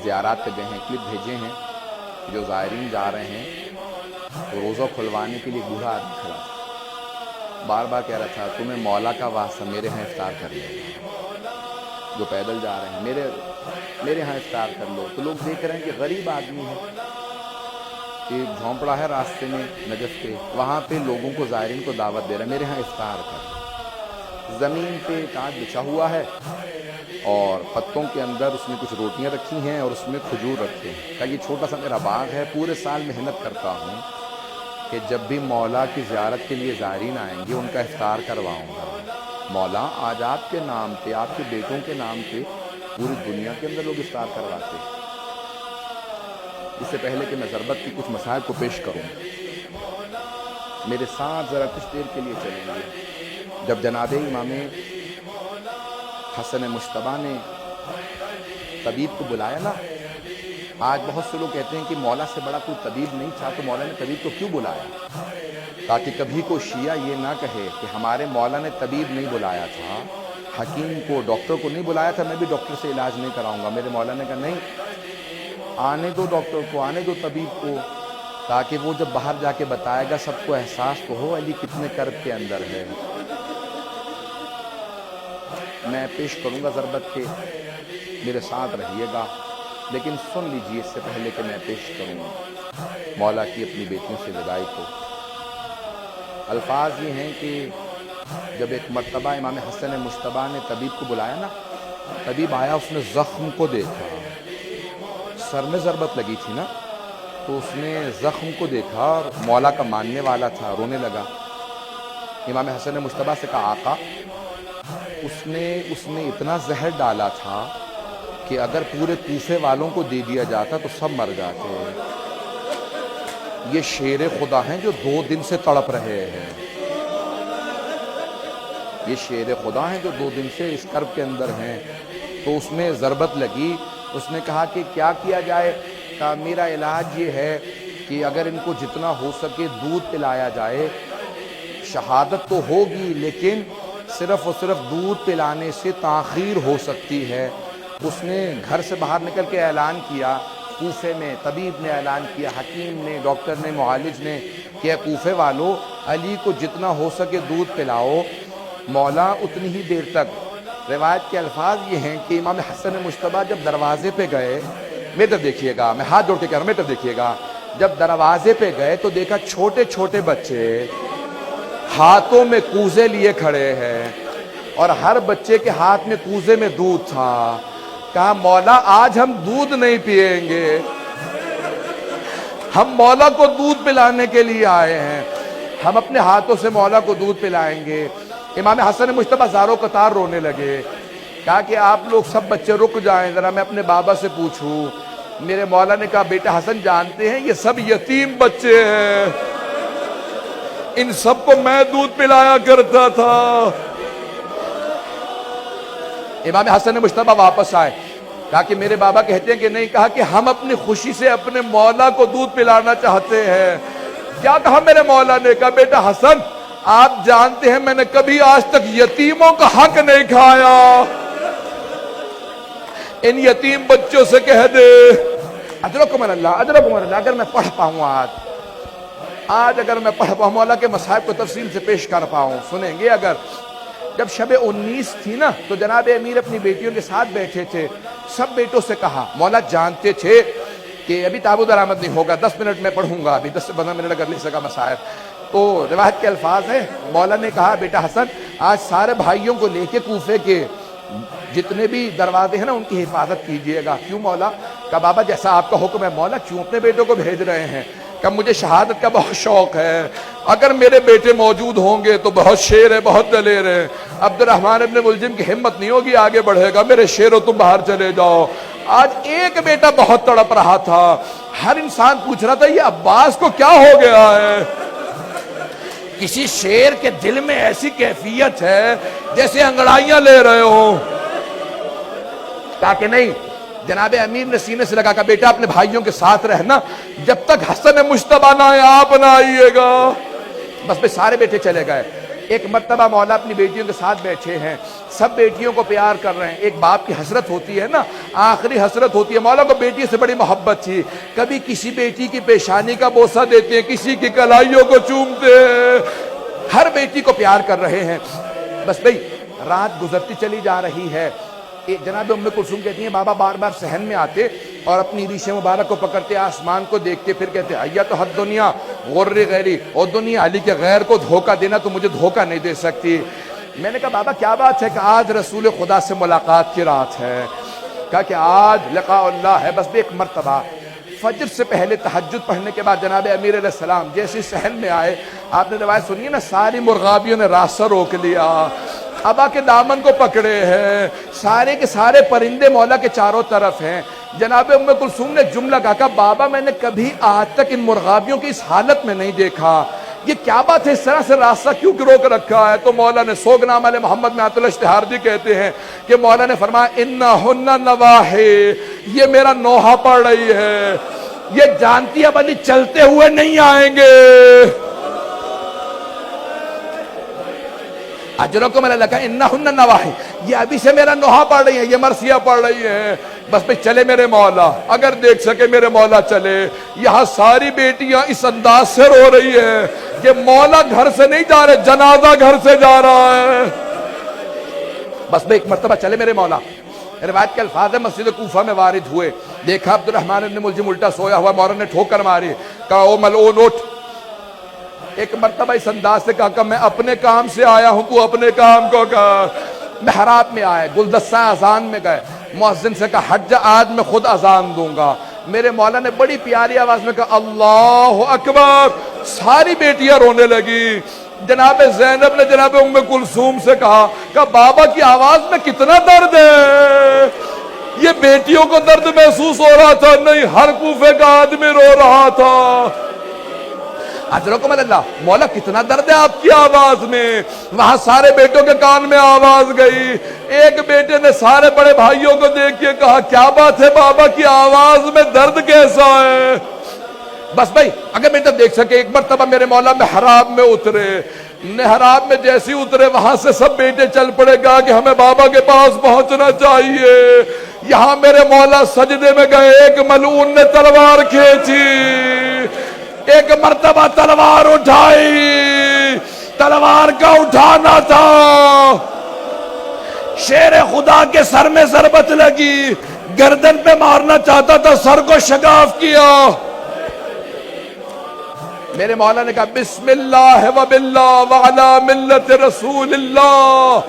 زیارات پہ گئے ہیں، کلپ بھیجے ہیں جو زائرین جا رہے ہیں تو روزہ کھلوانے کے لیے بوڑھا آدمی کھڑا تھا، بار بار کہہ رہا تھا تمہیں مولا کا واسطہ میرے ہاں افطار کر لو، جو پیدل جا رہے ہیں میرے ہاں افطار کر لو۔ تو لوگ دیکھ رہے ہیں کہ غریب آدمی ہے، ایک جھونپڑا ہے راستے میں نجف کے، وہاں پہ لوگوں کو زائرین کو دعوت دے رہا ہے میرے ہاں افطار کر۔ زمین پہ ٹانٹ بچھا ہوا ہے اور پتوں کے اندر اس میں کچھ روٹیاں رکھی ہیں اور اس میں کھجور رکھے ہیں، کہ یہ چھوٹا سا میرا باغ ہے، پورے سال محنت کرتا ہوں کہ جب بھی مولا کی زیارت کے لیے زائرین آئیں گے ان کا افطار کرواؤں گا۔ مولا آج آپ کے نام پہ، آپ کے بیٹوں کے نام پہ پوری دنیا کے اندر لوگ افطار کرواتے ہیں۔ اس سے پہلے کہ میں ضربت کی کچھ مسائل کو پیش کروں، میرے ساتھ ذرا کچھ دیر کے لیے چلیں گے۔ جب جناب امام حسن مجتبیٰ نے طبیب کو بلایا نا، آج بہت سے لوگ کہتے ہیں کہ مولا سے بڑا کوئی طبیب نہیں تھا، تو مولا نے طبیب کو کیوں بلایا؟ تاکہ کبھی کوئی شیعہ یہ نہ کہے کہ ہمارے مولا نے طبیب نہیں بلایا تھا، حکیم کو، ڈاکٹر کو نہیں بلایا تھا، میں بھی ڈاکٹر سے علاج نہیں کراؤں گا۔ میرے مولا نے کہا نہیں، آنے دو ڈاکٹر کو، آنے دو طبیب کو، تاکہ وہ جب باہر جا کے بتائے گا سب کو احساس تو ہو علی کتنے کرب کے اندر ہے۔ میں پیش کروں گا ضربت کے، میرے ساتھ رہیے گا، لیکن سن لیجئے اس سے پہلے کہ میں پیش کروں مولا کی اپنی بیٹیوں سے وداعی کو۔ الفاظ یہ ہیں کہ جب ایک مرتبہ امام حسن مجتبیٰ نے طبیب کو بلایا نا، طبیب آیا، اس نے زخم کو دیکھا، سر میں ضربت لگی تھی نا، تو اس نے زخم کو دیکھا اور مولا کا ماننے والا تھا، رونے لگا۔ امام حسن مجتبیٰ سے کہا آقا، اس نے اتنا زہر ڈالا تھا کہ اگر پورے کوفے والوں کو دے دیا جاتا تو سب مر جاتے۔ یہ شیر خدا ہیں جو 2 دن سے تڑپ رہے ہیں، یہ شیر خدا ہیں جو 2 دن سے اس کرب کے اندر ہیں۔ تو اس میں ضربت لگی، اس نے کہا کہ کیا کیا جائے؟ کہا میرا علاج یہ ہے کہ اگر ان کو جتنا ہو سکے دودھ پلایا جائے، شہادت تو ہوگی لیکن صرف اور صرف دودھ پلانے سے تاخیر ہو سکتی ہے۔ اس نے گھر سے باہر نکل کے اعلان کیا، کوفے میں طبیب نے اعلان کیا، حکیم نے، ڈاکٹر نے، معالج نے، کہ کوفے والو علی کو جتنا ہو سکے دودھ پلاؤ۔ مولا اتنی ہی دیر تک، روایت کے الفاظ یہ ہیں کہ امام حسن مجتبیٰ جب دروازے پہ گئے، میرے طرف دیکھیے گا، میں ہاتھ جوڑ کے کہہ رہا ہوں، میرے طرف دیکھیے گا، جب دروازے پہ گئے تو دیکھا چھوٹے چھوٹے بچے ہاتھوں میں کوزے لیے کھڑے ہیں اور ہر بچے کے ہاتھ میں کوزے میں دودھ تھا۔ کہا مولا آج ہم دودھ نہیں پیئیں گے، ہم مولا کو دودھ پلانے کے لیے آئے ہیں، ہم اپنے ہاتھوں سے مولا کو دودھ پلائیں گے۔ امام حسن مجتبیٰ زاروں قطار رونے لگے، کہا کہ آپ لوگ سب بچے رک جائیں، ذرا میں اپنے بابا سے پوچھوں۔ میرے مولا نے کہا بیٹا حسن جانتے ہیں یہ سب یتیم بچے ہیں، ان سب کو میں دودھ پلایا کرتا تھا۔ امام حسن مجتبیٰ واپس آئے، کہا کہ میرے بابا کہتے ہیں کہ نہیں، کہا کہ ہم اپنی خوشی سے اپنے مولا کو دودھ پلانا چاہتے ہیں۔ کیا کہا میرے مولا نے؟ کہا بیٹا حسن آپ جانتے ہیں میں نے کبھی آج تک یتیموں کا حق نہیں کھایا، ان یتیم بچوں سے کہہ دے اجرکم اللہ، اجرکم اللہ۔ اگر میں پڑھ پاؤں آج اگر میں پڑھ پاؤں، مولا کے مصائب کو تفصیل سے پیش کر پاؤں، سنیں گے اگر۔ جب شب 19 تھی نا تو جناب امیر اپنی بیٹیوں کے ساتھ بیٹھے تھے، سب بیٹوں سے کہا، مولا جانتے تھے کہ ابھی تابو درآمد نہیں ہوگا، 10 منٹ میں پڑھوں گا، ابھی 10 سے 15 منٹ اگر لے سکا مسائل۔ تو روایت کے الفاظ ہیں، مولا نے کہا بیٹا حسن آج سارے بھائیوں کو لے کے کوفے کے جتنے بھی دروازے ہیں نا ان کی حفاظت کیجئے گا۔ کیوں مولا؟ کہا بابا جیسا آپ کا حکم ہے۔ مولا کیوں اپنے بیٹوں کو بھیج رہے ہیں؟ کہ مجھے شہادت کا بہت شوق ہے، اگر میرے بیٹے موجود ہوں گے تو بہت شیر ہے، بہت دلیر ہے، عبد الرحمن ابن ملجم کی ہمت نہیں ہوگی آگے بڑھے گا، میرے شیرو تم باہر چلے جاؤ۔ آج ایک بیٹا بہت تڑپ رہا تھا، ہر انسان پوچھ رہا تھا یہ عباس کو کیا ہو گیا ہے؟ کسی شیر کے دل میں ایسی کیفیت ہے جیسے انگڑائیاں لے رہے ہوں۔ کہا کہ نہیں، جناب امیر نے سینے سے لگا کہ بیٹا اپنے بھائیوں کے ساتھ رہنا، جب تک حسن مجتبیٰ نہ آئے آپ نہ آئیے گا۔ بس سارے بیٹے چلے گئے۔ ایک مرتبہ مولا اپنی بیٹیوں کے ساتھ بیٹھے ہیں، سب بیٹیوں کو پیار کر رہے ہیں. ایک باپ کی حسرت ہوتی ہے نا, آخری حسرت ہوتی ہے. مولا کو بیٹی سے بڑی محبت تھی. کبھی کسی بیٹی کی پیشانی کا بوسہ دیتے ہیں, کسی کی کلائیوں کو چومتے ہیں, ہر بیٹی کو پیار کر رہے ہیں. بس بھئی رات گزرتی چلی جا رہی ہے. جناب ام کلثوم کہتی ہیں بابا بار بار صحن میں آتے اور اپنی ریش مبارک کو پکڑتے, آسمان کو دیکھتے, پھر کہتے ایا تو حد دنیا غر غیری, اور دنیا علی کے غیر کو دھوکہ دینا تو مجھے دھوکہ نہیں دے سکتی. میں نے کہا بابا کیا بات ہے؟ کہ آج رسول خدا سے ملاقات کی رات ہے. کہا کہ آج لقاء اللہ ہے. بس بھی ایک مرتبہ فجر سے پہلے تہجد پڑھنے کے بعد جناب امیر علیہ السلام جیسے صحن میں آئے, آپ نے روایت سنی ہے نا, ساری مرغابیوں نے راستہ روک لیا, ابا کے دامن کو پکڑے ہیں, سارے کے سارے پرندے مولا کے چاروں طرف ہیں. جناب ام کلثوم نے جملہ کہا بابا میں نے کبھی آج تک ان مرغابیوں کی اس حالت میں نہیں دیکھا, یہ کیا بات ہے, اس طرح سے راستہ کیوں روک رکھا ہے؟ تو مولا نے سوگنامہ علیہ محمد میں عطل اشتہار جی کہتے ہیں کہ مولا نے فرمایا انہن نواحی, یہ میرا نوحہ پڑھ رہی ہے, یہ جانتی ہے بلی چلتے ہوئے نہیں آئیں گے. اجروں کو میں نے لگا انہن نواحی, یہ ابھی سے میرا نوحہ پڑھ رہی ہے, یہ مرثیہ پڑھ رہی ہے. بس پہ چلے میرے مولا, اگر دیکھ سکے میرے مولا چلے. یہاں ساری بیٹیاں اس انداز سے رو رہی ہیں کہ مولا گھر سے نہیں جا رہے, جنازہ گھر سے جا رہا ہے. بس میں ایک مرتبہ چلے میرے مولا. روایت کے الفاظ مسجد کوفہ میں وارد ہوئے, دیکھا عبد الرحمن بن ملجم الٹا سویا ہوا, مولا نے ٹھوکر ماری, کہا او ملعون اٹھ. ایک مرتبہ اس انداز سے کہا کہ میں اپنے کام سے آیا ہوں, تو اپنے کام کو کہا. محراب میں آئے, گلدستہ اذان میں گئے, مؤذن سے کہا ہٹ جا, آج میں خود اذان دوں گا. میرے مولا نے بڑی پیاری آواز میں کہا اللہ اکبر. ساری بیٹیاں رونے لگی. جناب زینب نے جناب ام کلثوم سے کہا کہ بابا کی آواز میں کتنا درد ہے. یہ بیٹیوں کو درد محسوس ہو رہا تھا, نہیں ہر کوفے کا آدمی رو رہا تھا. اجرکم اللہ, مولا کتنا درد ہے آپ کی آواز میں. وہاں سارے بیٹوں کے کان میں آواز گئی. ایک بیٹے نے سارے بڑے بھائیوں کو دیکھ کے کہا کیا بات ہے بابا کی آواز میں درد کیسا ہے؟ بس بھائی اگر بیٹا دیکھ سکے, ایک مرتبہ میرے مولا محراب میں اترے. محراب میں جیسے اترے وہاں سے سب بیٹے چل پڑے, گا کہ ہمیں بابا کے پاس پہنچنا چاہیے. یہاں میرے مولا سجدے میں گئے, ایک ملعون نے تلوار کھینچی, ایک مرتبہ تلوار اٹھائی. تلوار کا اٹھانا تھا, شیر خدا کے سر میں ضربت لگی, گردن پہ مارنا چاہتا تھا, سر کو شگاف کیا. میرے مولا نے کہا بسم اللہ و باللہ وعلا ملت رسول اللہ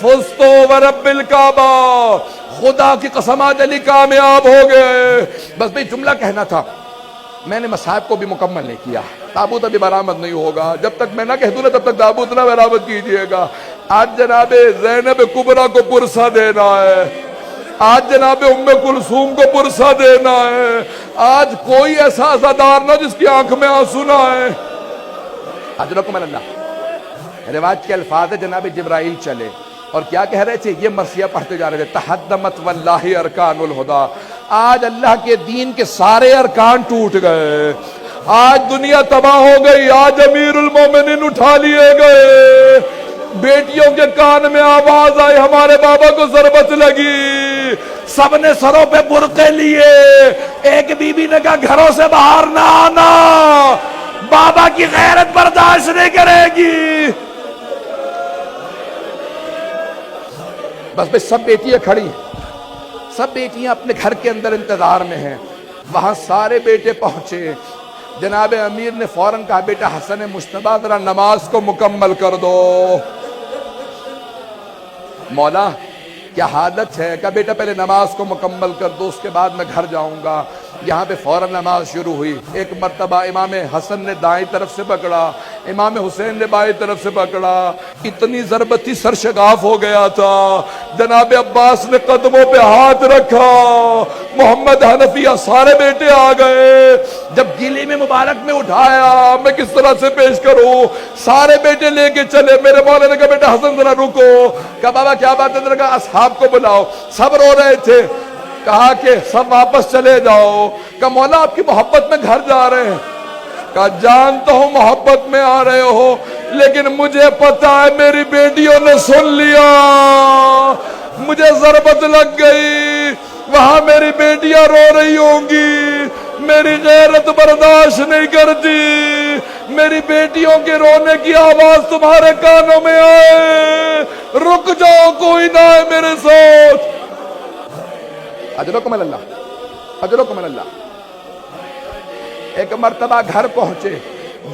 فزت ورب الکعبہ, خدا کی قسم آج علی کامیاب ہو گئے. بس بھئی جملہ کہنا تھا, میں نے مصاحب کو بھی مکمل نہیں کیا. تابوت ابھی برآمد نہیں ہوگا, جب تک میں نہ کہہ دوں نا تب تک تابوت نہ برآمد کیجئے گا. آج جناب زینب کبریٰ کو پرسہ دینا ہے, آج جناب ام کلثوم کو پرسہ دینا ہے. آج کوئی ایسا عزادار نہ جس کی آنکھ میں آنسو نہ آئے. اجرکم اللہ. روایت کے الفاظ جناب جبرائیل چلے اور کیا کہہ رہے تھے, یہ مرثیہ پڑھتے جا رہے تھے تحدمت واللہ ارکان الہدا. آج اللہ کے دین کے سارے ارکان ٹوٹ گئے, آج دنیا تباہ ہو گئی, آج امیر المومنین اٹھا لیے گئے. بیٹیوں کے کان میں آواز آئی ہمارے بابا کو ضربت لگی, سب نے سروں پہ برقعے لیے. ایک بی بی نے کہا گھروں سے باہر نہ آنا, بابا کی غیرت برداشت نہیں کرے گی. بس بس سب بیٹیاں کھڑی ہیں, سب بیٹیاں اپنے گھر کے اندر انتظار میں ہیں. وہاں سارے بیٹے پہنچے. جناب امیر نے فوراً کہا بیٹا حسن مجتبیٰ ذرا نماز کو مکمل کر دو. مولا کیا حالت ہے؟ کہا بیٹا پہلے نماز کو مکمل کر دو, اس کے بعد میں گھر جاؤں گا. یہاں پہ فوراً نماز شروع ہوئی. ایک مرتبہ امام حسن نے دائیں طرف سے پکڑا, امام حسین نے بائیں طرف سے پکڑا. اتنی ضربت تھی سر شگاف ہو گیا تھا. جناب عباس نے قدموں پہ ہاتھ رکھا, محمد حنفیہ سارے بیٹے آ گئے. جب گلی میں مبارک میں اٹھایا, میں کس طرح سے پیش کروں, سارے بیٹے لے کے چلے. میرے مولا نے کہا بیٹا حسن ذرا رکو. کہا بابا کیا بات ہے؟ کہا اصحاب کو بلاؤ. سب رو رہے تھے. کہا کہ سب واپس چلے جاؤ. کہا مولا آپ کی محبت میں گھر جا رہے ہیں. کہا جانتا ہوں محبت میں آ رہے ہو, لیکن مجھے پتا ہے میری بیٹیوں نے سن لیا، مجھے ضربت لگ گئی، وہاں میری بیٹیاں رو رہی ہوں گی، میری غیرت برداشت نہیں کرتی، میری بیٹیوں کے رونے کی آواز تمہارے کانوں میں آئے، رک جاؤ، کوئی نہ ہے میرے ساتھ۔ اجرکم اللہ، اجرکم اللہ۔ ایک مرتبہ گھر پہنچے،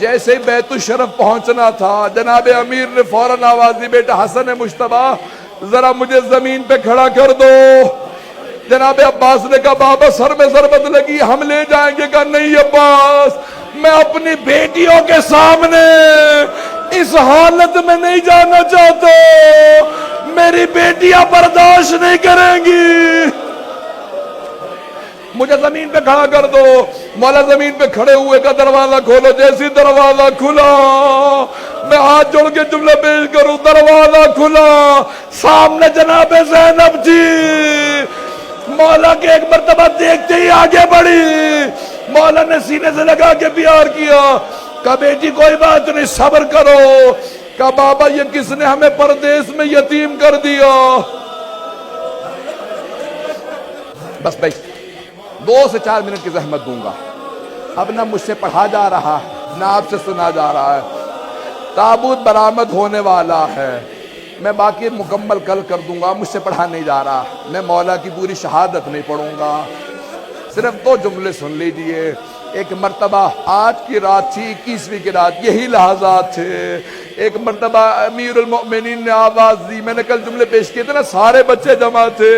جیسے ہی بیت الشرف پہنچنا تھا جناب امیر نے فوراً آواز دی، بیٹا حسن مجتبیٰ ذرا مجھے زمین پہ کھڑا کر دو۔ جناب عباس نے کہا بابا سر میں ضربت لگی، ہم لے جائیں گے۔ کہا نہیں عباس، میں اپنی بیٹیوں کے سامنے اس حالت میں نہیں جانا چاہتا، میری بیٹیاں برداشت نہیں کریں گی، مجھے زمین پہ کھڑا کر دو۔ مولا زمین پہ کھڑے ہوئے کا دروازہ کھولو، جیسی دروازہ کھلا میں ہاتھ جوڑ کے جملہ پیش کروں، دروازہ کھلا، سامنے جناب زینب جی مولا کے ایک مرتبہ دیکھتے ہی آگے بڑھی، مولا نے سینے سے لگا کے پیار کیا۔ کہا بیٹی کوئی بات نہیں، صبر کرو۔ کہا بابا یہ کس نے ہمیں پردیس میں یتیم کر دیا؟ بس بھائی 2 سے 4 منٹ کی زحمت دوں گا، اب نہ مجھ سے پڑھا جا رہا ہے نہ آپ سے سنا جا رہا ہے۔ تابوت برآمد ہونے والا ہے، میں باقی مکمل کل کر دوں گا، مجھ سے پڑھا نہیں جا رہا، میں مولا کی پوری شہادت نہیں پڑھوں گا، صرف 2 جملے سن لیجئے۔ ایک مرتبہ آج کی رات تھی، 21ویں کی رات، یہی لحظات تھے۔ ایک مرتبہ امیر المؤمنین نے آواز دی، میں نے کل جملے پیش کیے تھے نا، سارے بچے جمع تھے۔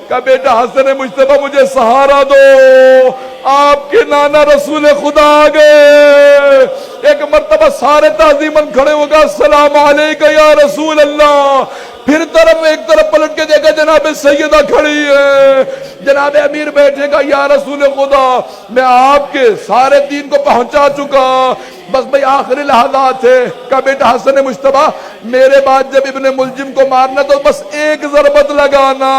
کہا بیٹا حسن مجتبیٰ مجھے سہارا دو، آپ کے نانا رسول خدا آ گئے۔ ایک مرتبہ سارے تعظیماً کھڑے ہو گئے، السلام علیکہ یا رسول اللہ۔ پھر ایک طرف پلٹ کے دیکھا جناب سیدہ کھڑی ہے، جناب امیر بیٹھے گا، یا رسول خدا میں آپ کے سارے دین کو پہنچا چکا، بس بھئی آخری لحظات ہے۔ کہا بیٹا حسن مجتبیٰ میرے بعد جب ابن ملجم کو مارنا تو بس ایک ضربت لگانا۔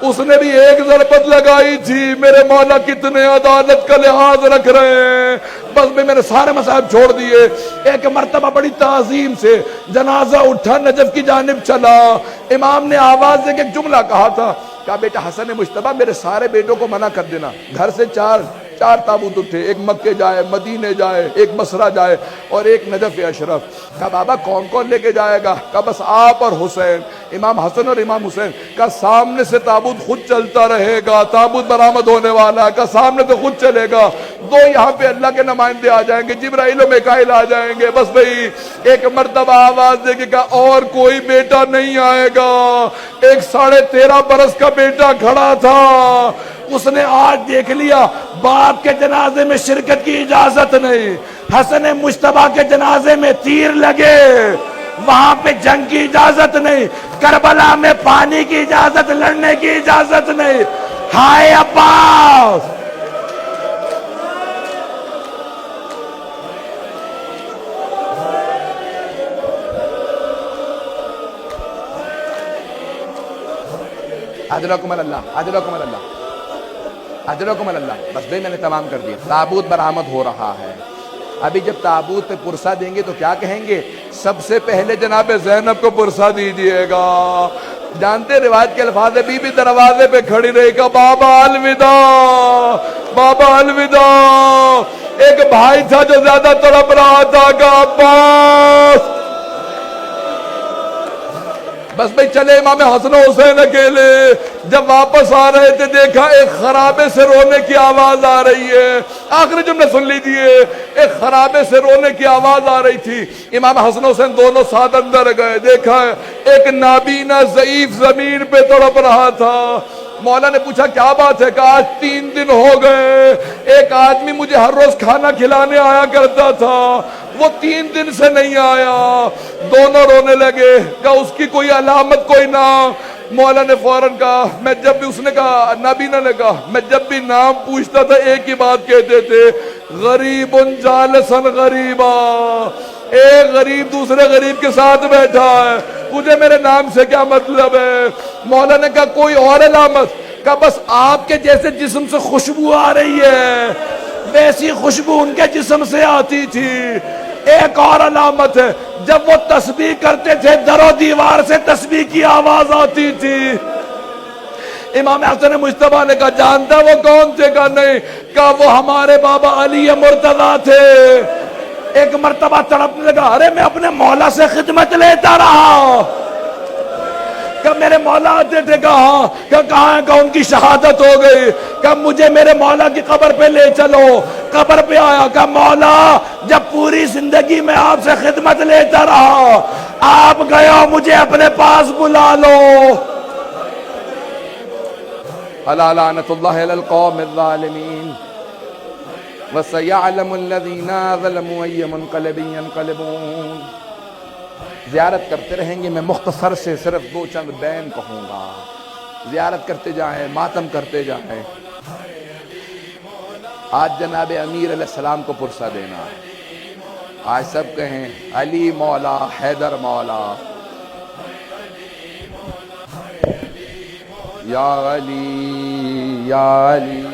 اس نے بھی ایک ضربت لگائی تھی، میرے مولا کتنے عدالت کا لحاظ رکھ رہے ہیں، بس بھی میں نے سارے مصائب چھوڑ دیے۔ ایک مرتبہ بڑی تعظیم سے جنازہ اٹھا، نجف کی جانب چلا، امام نے آواز دے کے ایک جملہ کہا تھا، کہا بیٹا حسن مجتبیٰ میرے سارے بیٹوں کو منع کر دینا، گھر سے چار تابوت اٹھے، ایک مکے جائے، مدینے جائے، ایک بصرہ جائے اور ایک نجف اشرف۔ کہا بابا کون کون لے کے جائے گا؟ کہا بس آپ اور حسین، امام حسن اور امام حسین۔ کہا سامنے سے تابوت خود چلتا رہے گا، تابوت برآمد ہونے والا ہے، کہا سامنے سے خود چلے گا، 2 یہاں پہ اللہ کے نمائندے آ جائیں گے، جبرائیل و میکائیل آ جائیں گے، بس بھئی ایک مرتبہ آواز دے کے کہا اور کوئی بیٹا نہیں آئے گا۔ ایک 13.5 برس کا بیٹا کھڑا تھا، اس نے آج دیکھ لیا باپ کے جنازے میں شرکت کی اجازت نہیں، حسن مجتبیٰ کے جنازے میں تیر لگے، وہاں پہ جنگ کی اجازت نہیں، کربلا میں پانی کی اجازت، لڑنے کی اجازت نہیں۔ ہائے عباس، اجرکم اللہ، اجرکم اللہ، اجرکم اللہ۔ بس بھئی میں نے تمام کر دیا، تابوت برآمد ہو رہا ہے۔ ابھی جب تابوت پہ پرسہ دیں گے تو کیا کہیں گے؟ سب سے پہلے جناب زینب کو پرسہ دیجئے گا۔ جانتے روایت کے الفاظ ہے، بی بی دروازے پہ کھڑی رہے گا، بابا الوداع، بابا الوداع۔ ایک بھائی تھا جو زیادہ تڑپ رہا تھا، کہا عباس۔ بس بھئی چلے امام حسن و حسین اکیلے، جب واپس آ رہے تھے دیکھا ایک خرابے سے رونے کی آواز آ رہی ہے۔ آخری جملے سن لیجئے، ایک خرابے سے رونے کی آواز آ رہی تھی، امام حسن و حسین دونوں ساتھ اندر گئے، دیکھا ایک نابینا ضعیف زمین پہ تڑپ رہا تھا۔ مولا نے پوچھا کیا بات ہے؟ کہا آج 3 دن ہو گئے، ایک آدمی مجھے ہر روز کھانا کھلانے آیا کرتا تھا، وہ 3 دن سے نہیں آیا۔ دونوں رونے لگے، کہا اس کی کوئی علامت، کوئی نام؟ مولا نے فوراً کہا، میں جب بھی، اس نے کہا نابینا نے کہا، میں جب بھی نام پوچھتا تھا ایک ہی بات کہتے تھے، غریب جالسن غریبا، ایک غریب دوسرے غریب کے ساتھ بیٹھا ہے، تجھے میرے نام سے کیا مطلب ہے؟ مولا نے کہا کوئی اور علامت؟ کہا بس آپ کے جیسے جسم سے خوشبو آ رہی ہے، ویسی خوشبو ان کے جسم سے آتی تھی۔ ایک اور علامت ہے، جب وہ تسبیح کرتے تھے در و دیوار سے تسبیح کی آواز آتی تھی۔ امام حسن مجتبیٰ نے کہا جانتا وہ کون تھے؟ کہا نہیں۔ کہا وہ ہمارے بابا علی مرتضیٰ تھے۔ ایک مرتبہ تڑپنے لگا، ارے میں اپنے مولا سے خدمت لیتا رہا، کہ میرے مولا آتے تھے، کہاں کہ کہاں ہے، کہ ان کی شہادت ہو گئی، کہ مجھے میرے مولا کی قبر پہ لے چلو۔ قبر پہ آیا، کہ مولا جب پوری زندگی میں آپ سے خدمت لیتا رہا، آپ گئے ہو، مجھے اپنے پاس بلا لو۔ الا لعنت اللہ علی القوم الظالمین وسيعلم الذين ظلموا أي منقلب ينقلبون۔ زیارت کرتے رہیں گے، میں مختصر سے صرف دو چند بین کہوں گا، زیارت کرتے جائیں، ماتم کرتے جائیں۔ آج جناب امیر علیہ السلام کو پرسہ دینا، آج سب کہیں علی مولا، حیدر مولا، یا علی یا علی